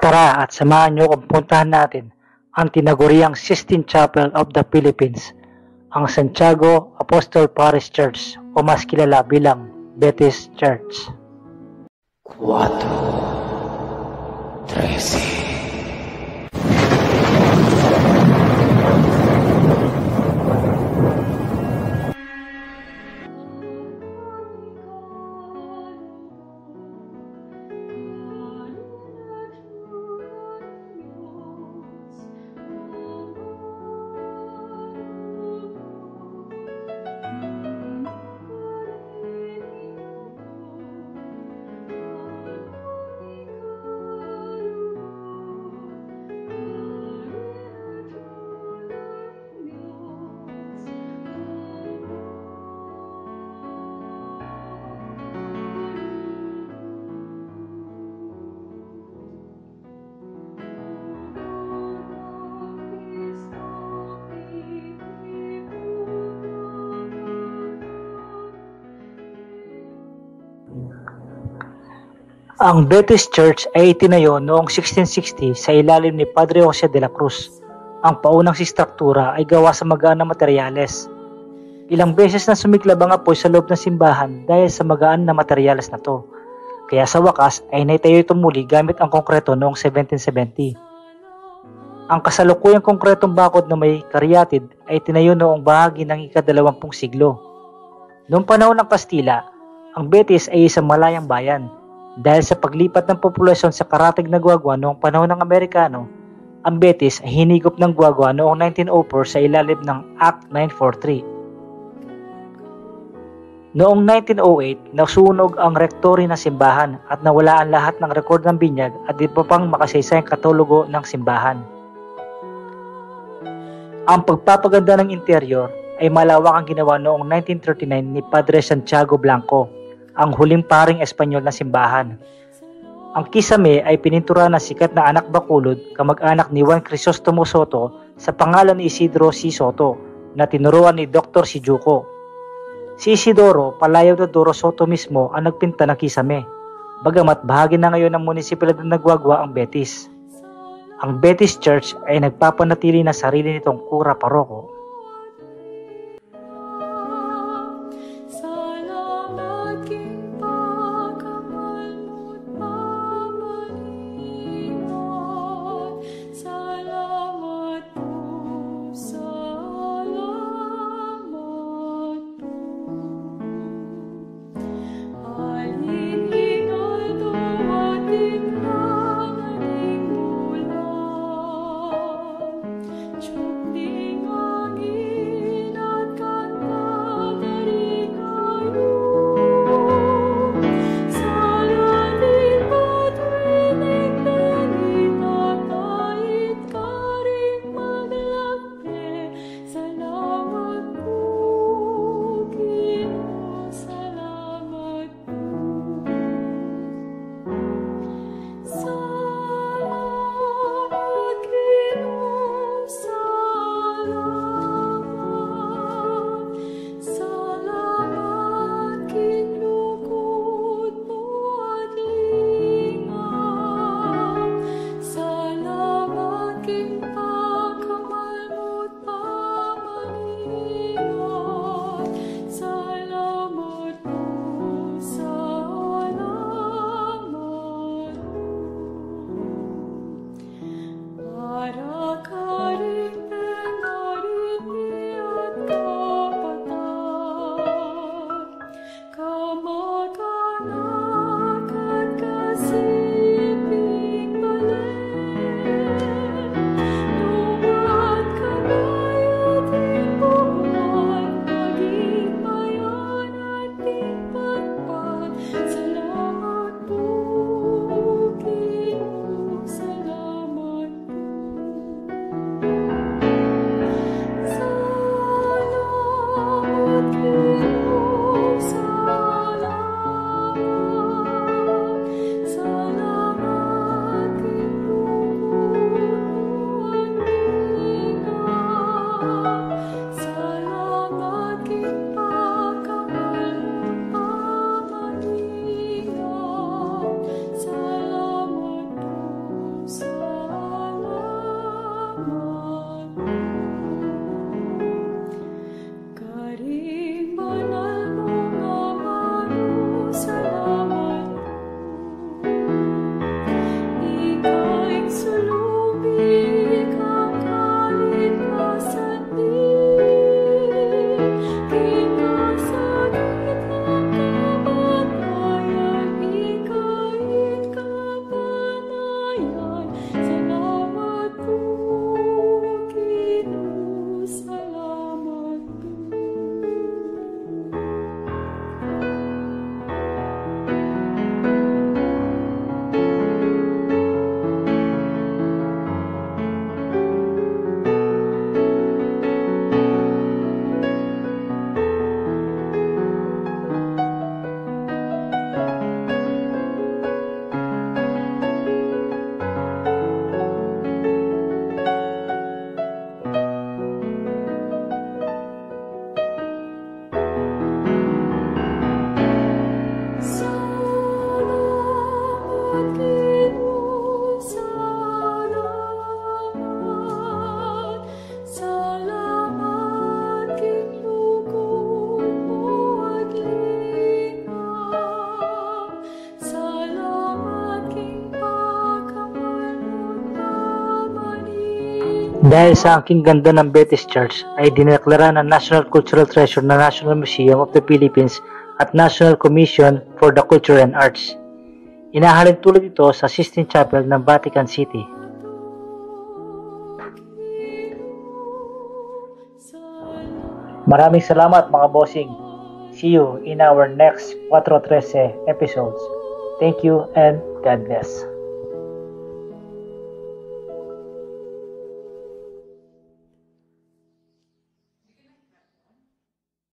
Tara at samahan niyo kung puntahan natin ang tinaguriang Sistine Chapel of the Philippines, ang Santiago Apostol Parish Church o mas kilala bilang Betis Church. 4:13 Ang Betis Church ay itinayo noong 1660 sa ilalim ni Padre Jose de la Cruz. Ang paunang struktura ay gawa sa magaan na materyales. Ilang beses na sumiklab ang apoy sa loob ng simbahan dahil sa magaan na materyales na to. Kaya sa wakas ay naitayo ito muli gamit ang konkreto noong 1770. Ang kasalukuyang konkretong bakod na may karyatid ay tinayo noong bahagi ng ika-20 siglo. Noong panahon ng Kastila, ang Betis ay isang malayang bayan. Dahil sa paglipat ng populasyon sa karatig na Guagua noong panahon ng Amerikano, ang Betis ay hinigop ng Guagua noong 1904 sa ilalim ng Act 943. Noong 1908, nasunog ang rektory ng simbahan at nawala ang lahat ng rekord ng binyag at iba pang makasaysayang katalogo ng simbahan. Ang pagpapaganda ng interior ay malawak ang ginawa noong 1939 ni Padre Santiago Blanco, ang huling paring Espanyol na simbahan. Ang kisame ay pinintura ng sikat na anak bakulod, kamag-anak ni Juan Crisostomo Soto sa pangalan ni Isidro C. Soto na tinuruan ni Dr. Sijuko. Si Isidoro, palayaw na Doro Soto mismo ang nagpinta ng kisame, bagamat bahagi na ngayon ng munisipalidad ng Guagua ang Betis. Ang Betis Church ay nagpapanatili na sarili nitong kura paroko. Dahil sa angking ganda ng Betis Church ay dineklara na National Cultural Treasure ng National Museum of the Philippines at National Commission for the Culture and Arts. Inahalin tulad ito sa Sistine Chapel ng Vatican City. Maraming salamat mga bossing. See you in our next 413 episodes. Thank you and God bless.